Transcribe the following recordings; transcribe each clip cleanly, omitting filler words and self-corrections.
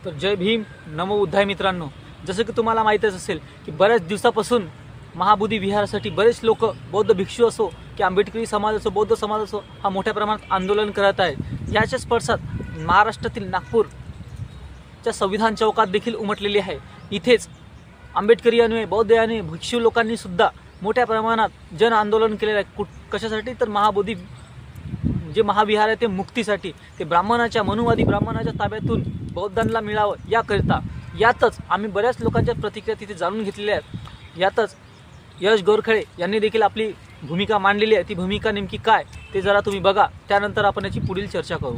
तर जय भीम, नमो बुद्धाय मित्रांनो. जसं की तुम्हाला माहीतच असेल की बऱ्याच दिवसापासून महाबोधी विहारासाठी बरेच लोक, बौद्ध भिक्षू असो की आंबेडकरी समाज असो, बौद्ध समाज असो, हा मोठ्या प्रमाणात आंदोलन करत आहे. याच्याच पडसाद महाराष्ट्रातील नागपूरच्या संविधान चौकात देखील उमटलेली आहे. इथेच आंबेडकरी आणि बौद्ध आणि भिक्षू लोकांनी सुद्धा मोठ्या प्रमाणात जन आंदोलन केलेलं आहे. कशासाठी? तर महाबोधी जे महाविहार आहे ते मुक्तीसाठी, ते ब्राह्मणाच्या, मनुवादी ब्राह्मणाच्या ताब्यातून बौद्धांना मिळावं याकरिता. यातच आम्ही बऱ्याच लोकांच्या प्रतिक्रिया तिथे जाणून घेतलेल्या आहेत. यातच यश गोरखळे यांनी देखील आपली भूमिका मांडलेली आहे. ती भूमिका नेमकी काय ते जरा तुम्ही बघा, त्यानंतर आपण याची पुढील चर्चा करू.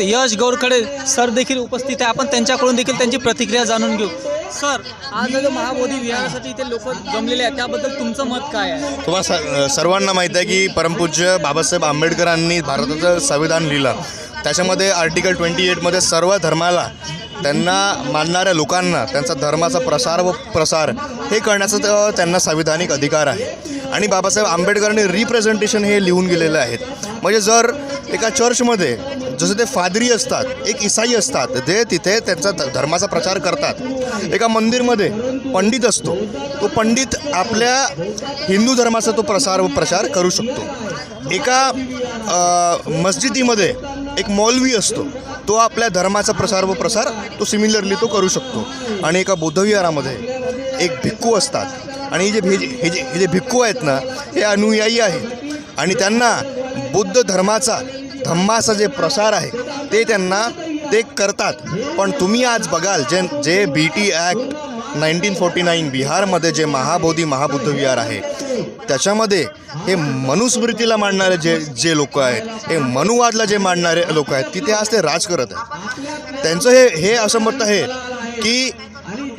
यश गोरखळे सर देखील उपस्थित आहे. आपण त्यांच्याकडून देखील त्यांची प्रतिक्रिया जाणून घेऊ. सर, आज जो महाबोधी विहारासाठी इथे लोक जमलेले आहेत त्याबद्दल तुमचं मत काय आहे? तुम्हाला सर्वांना माहीत आहे की परमपूज्य बाबासाहेब आंबेडकरांनी भारताचं संविधान लिहिलं. त्याच्यामध्ये आर्टिकल 28मध्ये सर्व धर्माला, त्यांना मानणाऱ्या लोकांना त्यांचा धर्माचा प्रसार हे करण्याचा त्यांना संविधानिक अधिकार आहे. आणि बाबासाहेब आंबेडकरांनी रिप्रेझेंटेशन हे लिहून गेलेलं आहे. म्हणजे जर एका चर्चमध्ये जसं ते फादरी असतात, एक ईसाई असतात, जे तिथे त्यांचा धर्माचा प्रचार करतात. एका मंदिरमध्ये पंडित असतो, तो पंडित आपल्या हिंदू धर्माचा तो प्रसार करू शकतो. एका मस्जिदीमध्ये एक मौलवी असतो, तो आपल्या धर्माचा प्रसार तो सिमिलरली तो करू शकतो. आणि एका बौद्धविहारामध्ये एक भिक्खू असतात, आणि हे जे भिक्खू आहेत ना, हे अनुयायी आहेत आणि त्यांना बुद्ध धम्माचा जे प्रसार आहे ते करतात. पण तुम्ही आज बघाल जे BT ॲक्ट 1949 बिहारमध्ये जे महाबुद्ध विहार आहे, त्याच्यामध्ये हे मनुस्मृतीला मांडणारे जे लोक आहेत, हे मनुवादला जे मांडणारे लोक आहेत, तिथे आज ते राज करत आहेत. त्यांचं हे असं मत आहे की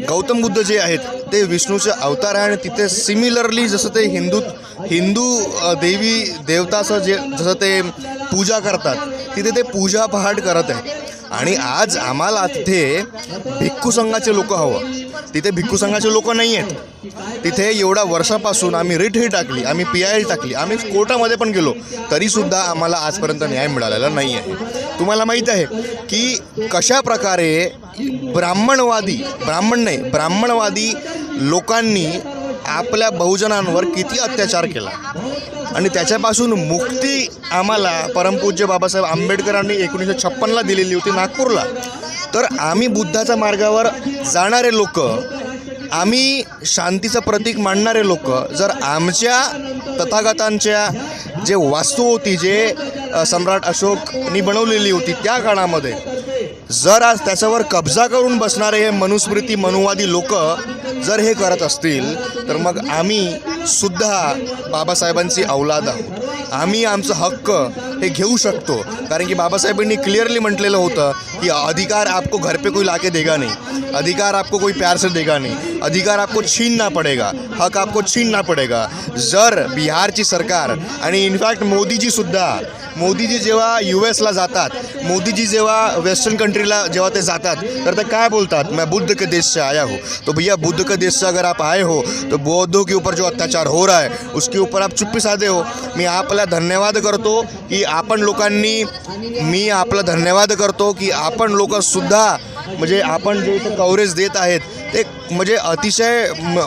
गौतम बुद्ध जे आहेत ते विष्णूचे अवतार आहे. आणि तिथे सिमिलरली जसं ते हिंदू देवी देवताचं जसं ते पूजा करतात, तिथे ते पूजा पहाट करत आहे. आणि आज आम्हाला तिथे भिक्खू संघाचे लोक हवं. तिथे भिक्खू संघाचे लोक नाही आहेत. तिथे एवढ्या वर्षापासून आम्ही रिटही टाकली, आम्ही PIL टाकली, आम्ही कोर्टामध्ये पण गेलो, तरीसुद्धा आम्हाला आजपर्यंत न्याय मिळालेला नाही आहे. तुम्हाला माहीत आहे की कशा प्रकारे ब्राह्मणवादी लोकांनी आपल्या बहुजनांवर किती अत्याचार केला. आणि त्याच्यापासून मुक्ती आम्हाला परमपूज्य बाबासाहेब आंबेडकरांनी 1956ला दिलेली होती नागपूरला. तर आम्ही बुद्धाच्या मार्गावर जाणारे लोक, आम्ही शांतीचं प्रतीक मांडणारे लोक, जर आमच्या तथागतांच्या जे वास्तू होती, जे सम्राट अशोकनी बनवलेली होती त्या काळामध्ये, जर आज त्याच्यावर कब्जा करून बसणारे हे मनुवादी लोक जर हे करत असतील, तर मग आम्ही सुद्धा बाबासाहेबांची औलाद आहोत. आम्ही आमचं हक्क हे घेऊ शकतो. कारण की बाबासाहेबांनी क्लिअरली म्हटलेलं होतं की अधिकार आपको घर पे कोई लाके देगा नहीं, अधिकार आपको कोई प्यार से देगा नहीं, अधिकार आपको छीनना पडेगा, हक आपको छीनना पडेगा. जर बिहारची सरकार आणि इनफॅक्ट मोदीजी जेव्हा US ला जातात, मोदीजी जेव्हा वेस्टर्न कंट्रीला जेव्हा ते जातात, तर ते काय बोलतात? मैं बुद्ध के देश से आया हूँ. तो भैया बुद्ध के देश से अगर आप आए हो तो बौद्धों के ऊपर जो अत्याचार हो रहा है उसके ऊपर आप चुप्पी साधे हो. मी आपला धन्यवाद करतो की आपण लोकसुद्धा म्हणजे आपण जे इथे कव्हरेज देत आहेत ते म्हणजे अतिशय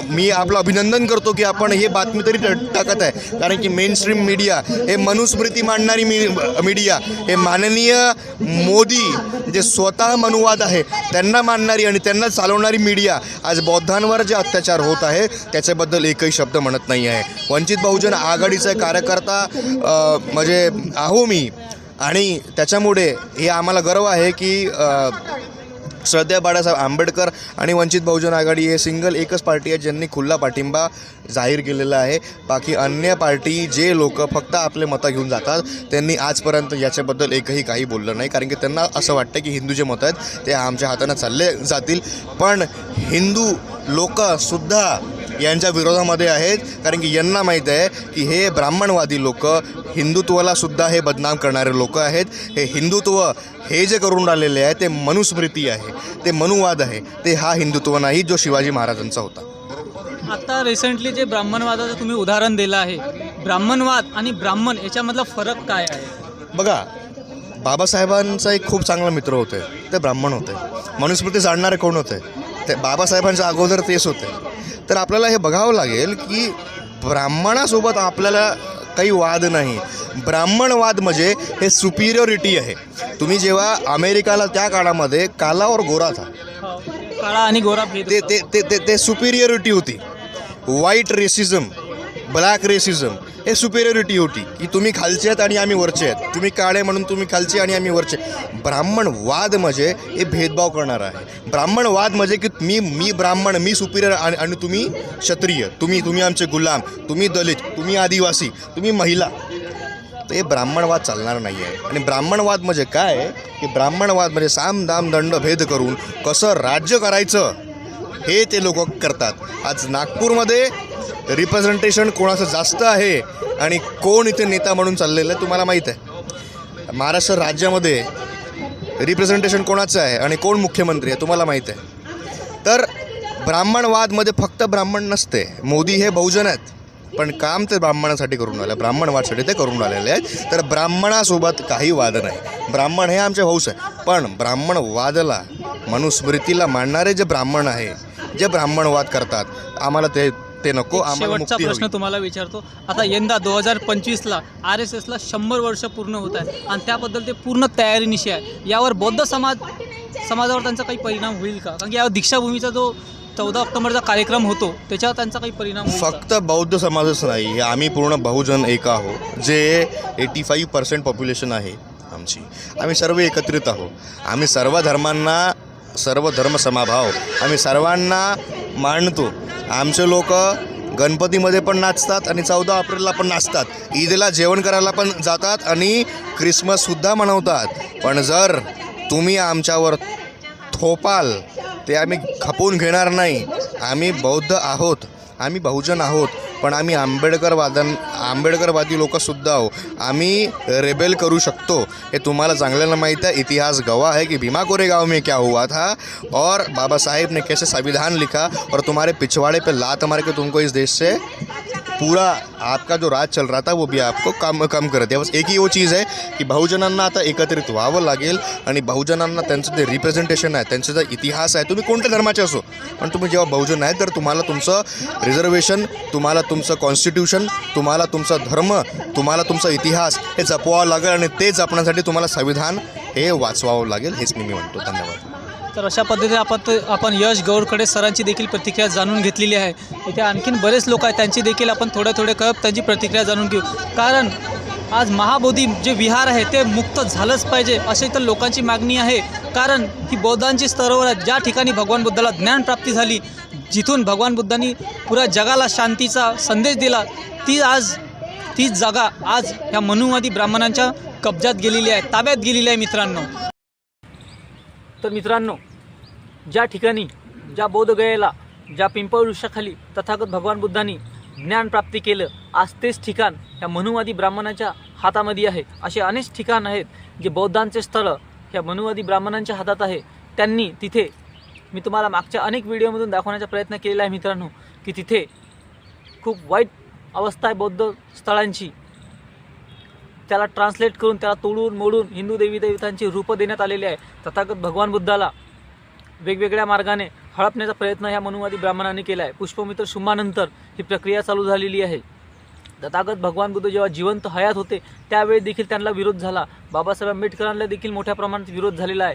मी आपलं अभिनंदन करतो की आपण हे बातमी तरी टाकत आहे. कारण की मेनस्ट्रीम मीडिया हे मनुस्मृती मांडणारी मीडिया, हे माननीय मोदी जे स्वतः मनुवाद आहे त्यांना मानणारी आणि त्यांना चालवणारी मीडिया आज बौद्धांवर जे अत्याचार होत आहे त्याच्याबद्दल एकही शब्द म्हणत नाही आहे. वंचित बहुजन आघाडीचा कार्यकर्ता म्हणजे आहो मी, आणि त्याच्यामुळे हे आम्हाला गर्व आहे की श्रद्धेय बाळासाहेब आंबेडकर आणि वंचित बहुजन आघाडी हे एकच पार्टी आहे ज्यांनी खुल्ला पाठिंबा जाहीर केलेला आहे. बाकी अन्य पार्टी जे लोक फक्त आपले मतं घेऊन जातात, त्यांनी आजपर्यंत याच्याबद्दल एकही काही बोललं नाही. कारण की त्यांना असं वाटतं की हिंदू जे मतं आहेत ते आमच्या हाताने चालले जातील. पण हिंदू लोकसुद्धा यांच्या विरोधामध्ये आहेत. कारण की यांना माहीत आहे की हे ब्राह्मणवादी लोक हिंदुत्वाला सुद्धा हे बदनाम करणारे लोक आहेत. हे हिंदुत्व हे जे करून राहिलेले आहे ते मनुस्मृती आहे, ते मनुवाद आहे, ते हा हिंदुत्व नाही जो शिवाजी महाराजांचा होता. आता रिसेंटली जे ब्राह्मणवादाचं तुम्ही उदाहरण दिलं आहे, ब्राह्मणवाद आणि ब्राह्मण याच्यामधला फरक काय आहे? बघा, बाबासाहेबांचा एक खूप चांगला मित्र होते, ते ब्राह्मण होते. मनुस्मृती जाणणारे कोण होते? ते बाबासाहेबांच्या अगोदर तेच होते. तर आपल्याला हे बघावं लागेल की ब्राह्मणासोबत आपल्याला काही वाद नाही. ब्राह्मणवाद म्हणजे हे सुपिरियरिटी आहे. तुम्ही जेव्हा अमेरिकाला त्या काळामध्ये काला और गोरा था, काळा आणि गोरा भेद ते ते ते ते ते सुपिरियरिटी होती. व्हाईट रेसिझम, ब्लॅक रेसिझम हे सुपिरियरिटी होती की तुम्ही खालचे आहेत आणि आम्ही वरचे आहेत, तुम्ही काळे म्हणून तुम्ही खालचे आणि आम्ही वरचे. ब्राह्मणवाद म्हणजे हे भेदभाव करणारा आहे. ब्राह्मणवाद म्हणजे की मी ब्राह्मण, मी सुपिरियर आणि तुम्ही क्षत्रिय, तुम्ही आमचे गुलाम, तुम्ही दलित, तुम्ही आदिवासी, तुम्ही महिला. तर हे ब्राह्मणवाद चालणार नाही आहे. आणि ब्राह्मणवाद म्हणजे काय की ब्राह्मणवाद म्हणजे साम दाम दंड भेद करून कसं राज्य करायचं हे ते लोक करतात. आज नागपूरमध्ये रिप्रेझेंटेशन कोणाचं जास्त आहे आणि कोण इथे नेता म्हणून चाललेलं आहे तुम्हाला माहीत आहे. महाराष्ट्र राज्यामध्ये रिप्रेझेंटेशन कोणाचं आहे आणि कोण मुख्यमंत्री आहे तुम्हाला माहीत आहे. तर ब्राह्मणवादमध्ये फक्त ब्राह्मण नसते. मोदी हे बहुजन आहेत, पण काम ते ब्राह्मणासाठी करून राहिले, ब्राह्मणवादसाठी ते करून राहिलेले आहेत. तर ब्राह्मणासोबत काही वाद नाही. ब्राह्मण हे आमचे भाऊच आहे, पण ब्राह्मणवादाला, मनुस्मृतीला मानणारे जे ब्राह्मण आहे, जे ब्राह्मणवाद करतात, आम्हाला ते नको. आम्हाला शेवटचा मुक्ती प्रश्न हवी. तुम्हाला विचारतो. आता यंदा 2025ला RSSला 100 वर्ष पूर्ण होत आहे आणि त्याबद्दल ते पूर्ण तयारीनिशी आहे. यावर बौद्ध समाजावर त्यांचा काही परिणाम होईल का? कारण की यावर दीक्षाभूमीचा जो 14 ऑक्टोबरचा कार्यक्रम होतो त्याच्यावर त्यांचा काही परिणाम होईल का? फक्त बौद्ध समाजच नाही, हे आम्ही पूर्ण बहुजन एक आहोत. जे 85% पॉप्युलेशन आहे आमची, आम्ही सर्व एकत्रित आहोत. आम्ही सर्व धर्मांना, सर्व धर्म समभाव आम्ही सर्वांना मानतो. आमचे लोक गणपतीमध्ये पण नाचतात आणि 14 एप्रिलला पण नाचतात, ईदला जेवण करायला पण जातात आणि ख्रिसमससुद्धा मनवतात. पण जर तुम्ही आमच्यावर थोपाल ते आम्ही खपवून घेणार नाही. आम्ही बौद्ध आहोत, आम्ही बहुजन आहोत, पण आम्ही आंबेडकरवादी लोकसुद्धा आहो. आम्ही रेबेल करू शकतो, हे तुम्हाला चांगल्याला माहीत आहे. इतिहास गवाह है कि भीमा कोरेगांव में क्या हुआ था और बाबा साहेब ने कैसे संविधान लिखा और तुम्हारे पिछवाड़े पे लात मार के तुमको इस देश से पूरा आपका जो राज चल रहा था वो भी आपको कम कर दिया. बस एक ही वो चीज़ आहे की बहुजनांना आता एकत्रित व्हावं लागेल आणि बहुजनांना त्यांचं जे रिप्रेझेंटेशन आहे, त्यांचा जो इतिहास आहे, तुम्ही कोणत्या धर्माचे असो, पण तुम्ही जेव्हा बहुजन आहे तर तुम्हाला तुमचं रिझर्वेशन, तुम्हाला तुमचं कॉन्स्टिट्यूशन, तुम्हाला तुमचा धर्म, तुम्हाला तुमचा इतिहास हे जपवावं लागेल आणि ते जपण्यासाठी तुम्हाला संविधान हे वाचवावं लागेल. हेच मी म्हणतो. धन्यवाद. तर अशा पद्धतीने आपण यश गौरकडे सरांची देखील प्रतिक्रिया जाणून घेतलेली आहे. इथे आणखीन बरेच लोक आहेत, त्यांची देखील आपण थोडे करत त्यांची प्रतिक्रिया जाणून घेऊ. कारण आज महाबोधी जे विहार आहे ते मुक्त झालंच पाहिजे अशी तर लोकांची मागणी आहे. कारण ही बौद्धांची सरोवर आहेत, ज्या ठिकाणी भगवान बुद्धाला ज्ञानप्राप्ती झाली, जिथून भगवान बुद्धांनी पुऱ्या जगाला शांतीचा संदेश दिला, ती जागा आज ह्या मनुवादी ब्राह्मणांच्या कब्जात गेलेली आहे, ताब्यात गेलेली आहे मित्रांनो. तर मित्रांनो, ज्या ठिकाणी, ज्या बोधगयेला, ज्या पिंपळ वृक्षाखाली तथागत भगवान बुद्धांनी ज्ञानप्राप्ती केलं, आज तेच ठिकाण ह्या मनुवादी ब्राह्मणांच्या हातामध्ये आहे. असे अनेक ठिकाण आहेत जे बौद्धांचे स्थळं ह्या मनुवादी ब्राह्मणांच्या हातात आहे. त्यांनी तिथे, मी तुम्हाला मागच्या अनेक व्हिडिओमधून दाखवण्याचा प्रयत्न केलेला आहे मित्रांनो, की तिथे खूप वाईट अवस्था आहे बौद्ध स्थळांची. त्याला ट्रान्सलेट करून, त्याला तोडून मोडून हिंदू देवी देवतांची रूपं देण्यात आलेली आहे. तथागत भगवान बुद्धाला वेगवेगळ्या मार्गाने हडपण्याचा प्रयत्न ह्या मनुवादी ब्राह्मणांनी केला आहे. पुष्पमित्र शुंभानंतर ही प्रक्रिया चालू झालेली आहे. तथागत भगवान बुद्ध जेव्हा जिवंत हयात होते त्यावेळी देखील त्यांना विरोध झाला. बाबासाहेब आंबेडकरांना देखील मोठ्या प्रमाणात विरोध झालेला आहे.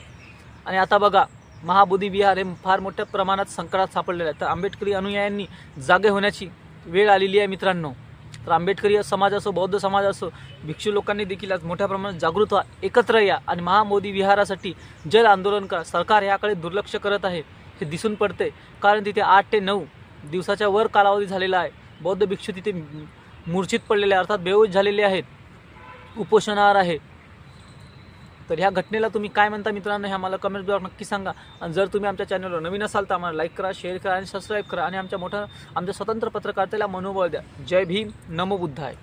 आणि आता बघा, महाबोधी विहार हे फार मोठ्या प्रमाणात संकटात सापडलेलं आहे. तर आंबेडकरी अनुयायांनी जागे होण्याची वेळ आलेली आहे मित्रांनो. तर आंबेडकरी समाज असो, बौद्ध समाज असो, भिक्षू लोकांनी देखील आज मोठ्या प्रमाणात जागृत व्हा, एकत्र या आणि महाबोधी विहारासाठी जल आंदोलन करा. सरकार याकडे दुर्लक्ष करत आहे हे दिसून पडते. कारण तिथे 8 ते 9 दिवसाच्या वर कालावधी झालेला आहे. बौद्ध भिक्षू तिथे मूर्छित पडलेले, अर्थात बेहोश झालेले आहेत, उपोषणावर आहे. तर ह्या घटनेला तुम्ही काय म्हणता मित्रांनो, हे आम्हाला कमेंट बॉक्स नक्की सांगा. आणि जर तुम्ही आमच्या चॅनलवर नवीन असाल तर आम्हाला लाईक करा, शेअर करा आणि सबस्क्राईब करा आणि आमच्या स्वतंत्र पत्रकारितेला मनोबळ द्या. जय भीम, नमो बुद्धाय.